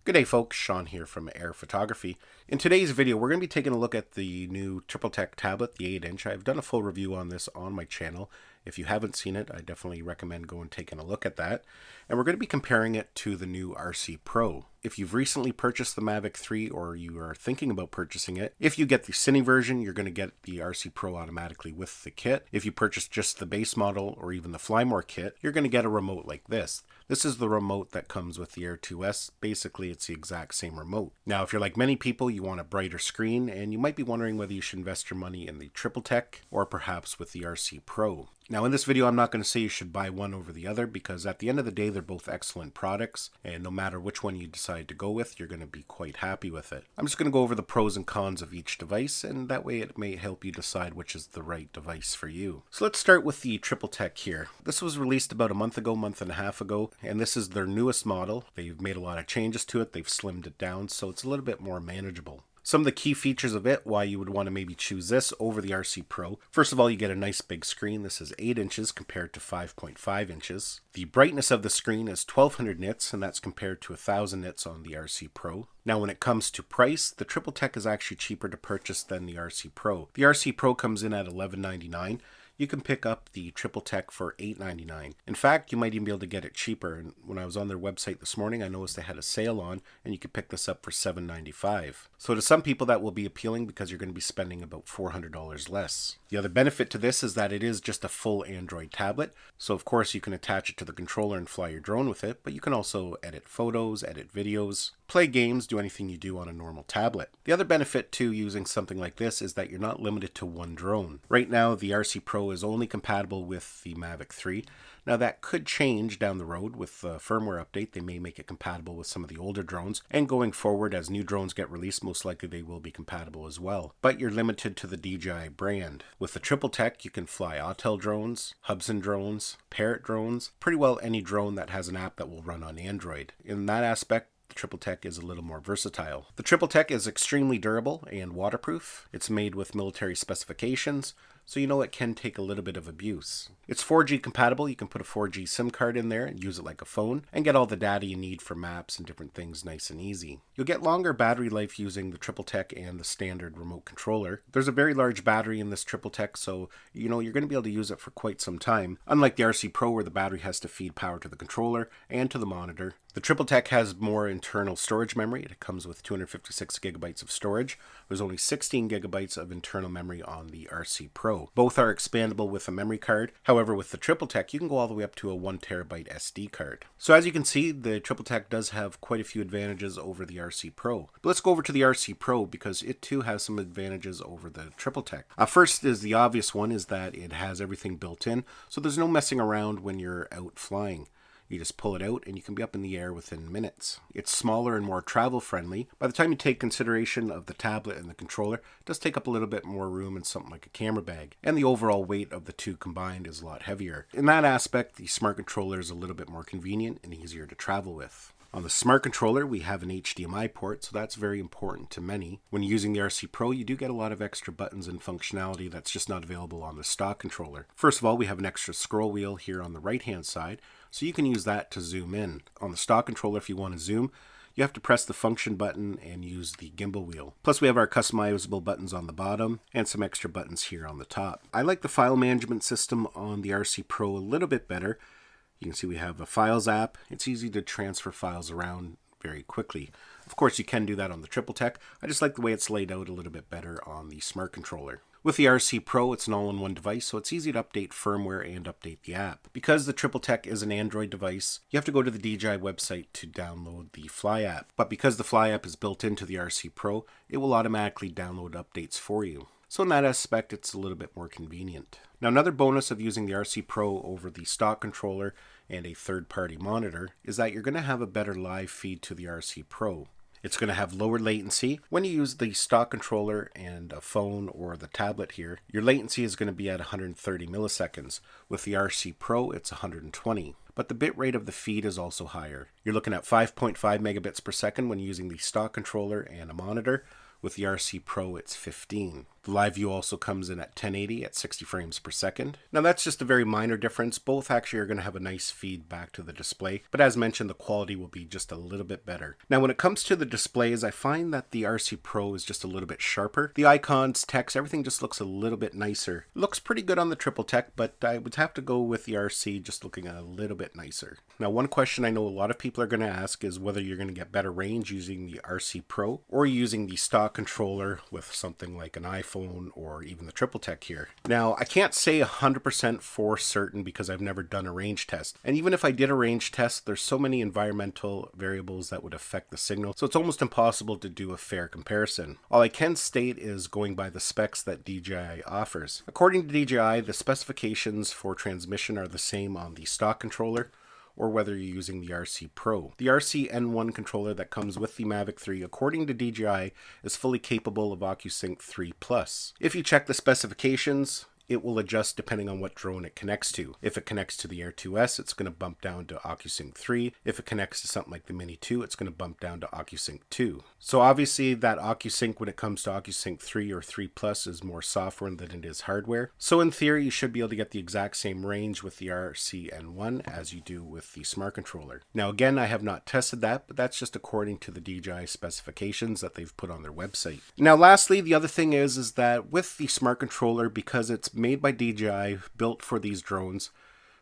Good day folks, Sean here from Air Photography. In today's video we're going to be taking a look at the new TriplTek tablet, the 8-inch. I've done a full review on this on my channel. If you haven't seen it, I definitely recommend going and taking a look at that. And we're going to be comparing it to the new RC Pro. If you've recently purchased the Mavic 3 or you are thinking about purchasing it, if you get the Cine version, you're going to get the RC Pro automatically with the kit. If you purchase just the base model or even the Flymore kit, you're going to get a remote like this. This is the remote that comes with the Air 2S. Basically, it's the exact same remote. Now, if you're like many people, you want a brighter screen, and you might be wondering whether you should invest your money in the TriplTek or perhaps with the RC Pro. Now, in this video, I'm not going to say you should buy one over the other because at the end of the day, they're both excellent products, and no matter which one you decide to go with, you're going to be quite happy with it. I'm just going to go over the pros and cons of each device, and that way it may help you decide which is the right device for you. So let's start with the TriplTek here. This was released about a month and a half ago, and this is their newest model. They've made a lot of changes to it. They've slimmed it down, so it's a little bit more manageable. Some of the key features of it, why you would want to maybe choose this over the RC Pro. First of all, you get a nice big screen. This is 8 inches compared to 5.5 inches. The brightness of the screen is 1200 nits, and that's compared to 1000 nits on the RC Pro. Now, when it comes to price, the TriplTek is actually cheaper to purchase than the RC Pro. The RC Pro comes in at $11.99. You can pick up the TriplTek for $8.99. In fact, you might even be able to get it cheaper. And when I was on their website this morning, I noticed they had a sale on, and you could pick this up for $7.95. So to some people, that will be appealing because you're going to be spending about $400 less. The other benefit to this is that it is just a full Android tablet. So of course, you can attach it to the controller and fly your drone with it, but you can also edit photos, edit videos, play games, do anything you do on a normal tablet. The other benefit to using something like this is that you're not limited to one drone. Right now, the RC Pro is only compatible with the Mavic 3. Now that could change down the road with the firmware update. They may make it compatible with some of the older drones, and going forward as new drones get released, most likely they will be compatible as well. But you're limited to the DJI brand. With the TriplTek, you can fly Autel drones, Hubsan drones, Parrot drones, pretty well any drone that has an app that will run on Android. In that aspect, the TriplTek is a little more versatile. The TriplTek is extremely durable and waterproof. It's made with military specifications, so you know it can take a little bit of abuse. It's 4G compatible. You can put a 4G SIM card in there and use it like a phone and get all the data you need for maps and different things nice and easy. You'll get longer battery life using the TriplTek and the standard remote controller. There's a very large battery in this TriplTek, so you know you're going to be able to use it for quite some time. Unlike the RC Pro where the battery has to feed power to the controller and to the monitor, the TriplTek has more internal storage memory. It comes with 256 gigabytes of storage. There's only 16 gigabytes of internal memory on the RC Pro. Both are expandable with a memory card. However, with the TriplTek, you can go all the way up to a 1 terabyte SD card. So as you can see, the TriplTek does have quite a few advantages over the RC Pro. But let's go over to the RC Pro because it too has some advantages over the TriplTek. First is the obvious one is that it has everything built in, so there's no messing around when you're out flying. You just pull it out and you can be up in the air within minutes. It's smaller and more travel friendly. By the time you take consideration of the tablet and the controller, it does take up a little bit more room in something like a camera bag. And the overall weight of the two combined is a lot heavier. In that aspect, the smart controller is a little bit more convenient and easier to travel with. On the smart controller, we have an HDMI port, so that's very important to many. When using the RC Pro, you do get a lot of extra buttons and functionality that's just not available on the stock controller. First of all, we have an extra scroll wheel here on the right-hand side, so you can use that to zoom in. On the stock controller, if you want to zoom, you have to press the function button and use the gimbal wheel. Plus we have our customizable buttons on the bottom and some extra buttons here on the top. I like the file management system on the RC Pro a little bit better. You can see we have a Files app. It's easy to transfer files around very quickly. Of course, you can do that on the TriplTek. I just like the way it's laid out a little bit better on the smart controller. With the RC Pro, it's an all-in-one device, so it's easy to update firmware and update the app. Because the TriplTek is an Android device, you have to go to the DJI website to download the Fly app. But because the Fly app is built into the RC Pro, it will automatically download updates for you. So in that aspect, it's a little bit more convenient. Now, another bonus of using the RC Pro over the stock controller and a third-party monitor is that you're going to have a better live feed to the RC Pro. It's going to have lower latency. When you use the stock controller and a phone or the tablet here, your latency is going to be at 130 milliseconds. With the RC Pro, it's 120. But the bit rate of the feed is also higher. You're looking at 5.5 megabits per second when using the stock controller and a monitor. With the RC Pro, it's 15. The live view also comes in at 1080 at 60 frames per second. Now that's just a very minor difference. Both actually are going to have a nice feedback to the display, but as mentioned, the quality will be just a little bit better. Now when it comes to the displays, I find that the RC Pro is just a little bit sharper. The icons, text, everything just looks a little bit nicer. It looks pretty good on the TriplTek, but I would have to go with the RC just looking a little bit nicer. Now one question I know a lot of people are going to ask is whether you're going to get better range using the RC Pro or using the stock controller with something like an iPhone or even the TriplTek here. Now, I can't say 100% for certain because I've never done a range test. And even if I did a range test, there's so many environmental variables that would affect the signal, so it's almost impossible to do a fair comparison. All I can state is going by the specs that DJI offers. According to DJI, the specifications for transmission are the same on the stock controller, or whether you're using the RC Pro. The RC N1 controller that comes with the Mavic 3, according to DJI, is fully capable of OcuSync 3 Plus. If you check the specifications, it will adjust depending on what drone it connects to. If it connects to the Air 2S, it's going to bump down to OcuSync 3. If it connects to something like the Mini 2, it's going to bump down to OcuSync 2. So obviously that OcuSync when it comes to OcuSync 3 or 3 Plus is more software than it is hardware. So in theory, you should be able to get the exact same range with the RC N1 as you do with the smart controller. Now again, I have not tested that, but that's just according to the DJI specifications that they've put on their website. Now lastly, the other thing is that with the smart controller, because it's made by DJI, built for these drones,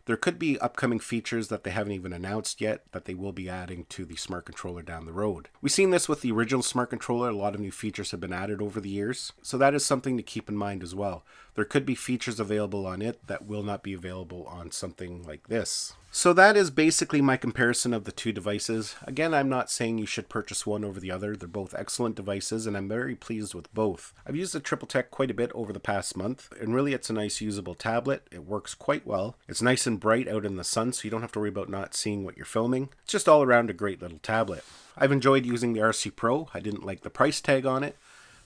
there could be upcoming features that they haven't even announced yet that they will be adding to the smart controller down the road. We've seen this with the original smart controller. A lot of new features have been added over the years, so that is something to keep in mind as well. There could be features available on it that will not be available on something like this. So that is basically my comparison of the two devices. Again, I'm not saying you should purchase one over the other. They're both excellent devices and I'm very pleased with both. I've used the TriplTek quite a bit over the past month, and really it's a nice usable tablet. It works quite well. It's nice and bright out in the sun, so you don't have to worry about not seeing what you're filming. It's just all around a great little tablet. I've enjoyed using the RC Pro. I didn't like the price tag on it,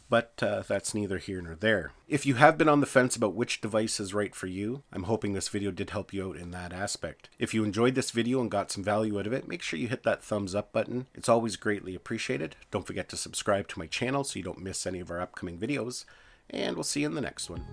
but that's neither here nor there. If you have been on the fence about which device is right for you, I'm hoping this video did help you out in that aspect. If you enjoyed this video and got some value out of it, make sure you hit that thumbs up button. It's always greatly appreciated. Don't forget to subscribe to my channel so you don't miss any of our upcoming videos, and we'll see you in the next one.